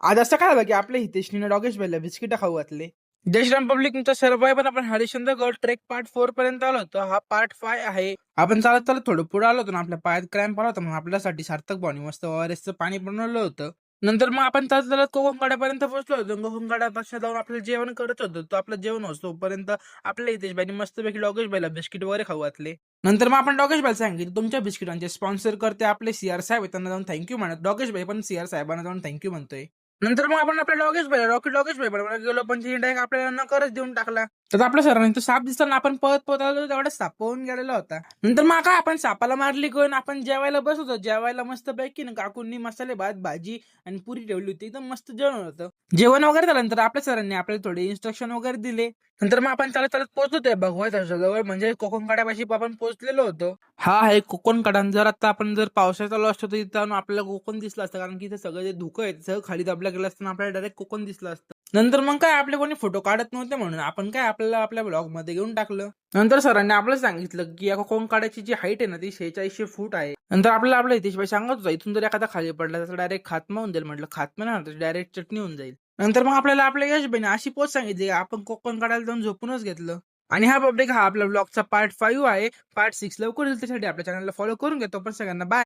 आज असं काय झालं की आपल्या हितेशनीने डॉगेश भाईला बिस्किट खाऊ घातले. जय श्रीराम पब्लिक, तुमचं सर्वायवर आपण हरिश्चंद्रगड ट्रेक पार्ट 4 पर्यंत आलो होतो. हा पार्ट 5 आहे. आपण चालत चालत थोडं पुढे आलो होतो ना, आपल्या पायात क्रॅम्प आला होता, म्हणून आपल्यासाठी सार्थक भाऊनी मस्त ORSचं पाणी बनवलं होतं. नंतर मग आपण चालत चालत कोकणकड्यापर्यंत पोहोचलो होतो. कोकणकड्यापासून जाऊन आपलं जेवण करत होतो. तो आपलं जेवण होतं तोपर्यंत आपल्या हितेश भाईनी मस्तपैकी डॉगेश भाईला बिस्किट वगैरे खाऊ घातले. नंतर मग आपण डॉगेश भाईला सांगितलं तुमच्या बिस्किटांचे स्पॉन्सर करते आपले CR साहेब आहेत, त्यांना जाऊन थँक्यू म्हणत. डॉगेश भाई पण CR साहेबांना जाऊन थँक्यू म्हणतोय. नंतर मग आपण आपल्या डॉगेश भाई बरोबर गेलो, पण डायरेक्ट आपल्याला नकारच देऊन टाकला. तर आपल्या सरांनी तो साप दिसताना आपण पळत पळत आलो, तेवढा साप पळून गेलेला होता. नंतर मग काय आपण सापाला मारली कोण, आपण जेवायला बसत होतो. जेवायला मस्त पैकी ना काकूंनी मसाले भात भाजी आणि पुरी ठेवली होती, एकदम मस्त जेवण होतं. जेवण वगैरे झाल्यानंतर आपल्या सरांनी आपल्याला थोडे इन्स्ट्रक्शन वगैरे दिले. नंतर मग आपण चालत चालत पोहोचतोय भगवा जवळ, म्हणजे कोकणकड्यापाशी आपण पोहोचलेलो होतो. हा आहे कोकणकडा. जर आता आपण जर पावसाळ्यात आलो असतो तर इथं आपल्याला कोकण दिसलं असतं, कारण की इथे सगळं जे धुकं आहे सगळं खाली दाबलं गेलं असतं, आपल्याला डायरेक्ट कोकण दिसलं असतं. नंतर मग काय आपले कोणी फोटो काढत नव्हते, म्हणून आपण काय आपल्याला आपल्या ब्लॉग मध्ये घेऊन टाकलं. नंतर सरांनी आपल्याला सांगितलं की या कोकणकड्याची जी हाईट आहे ना ती 4600 फूट आहे. नंतर आपल्या हितेशभाई सांगत होता इथून जर एखादा खाली पडला तर डायरेक्ट खात्मा होऊन जाईल. म्हटलं खात्मा नाही, डायरेक्ट चटणी होऊन जाईल. नंतर मग आपल्याला आपल्या यशबाईने अशी पोच सांगितली, आपण कोकणकड्याला जाऊन झोपूनच घेतलं. आणि हा पब्लिक, हा आपला ब्लॉगचा पार्ट 5 आहे. पार्ट 6 लवकर येईल, त्यासाठी आपल्या चॅनलला फॉलो करून घेतो. पण सगळ्यांना बाय.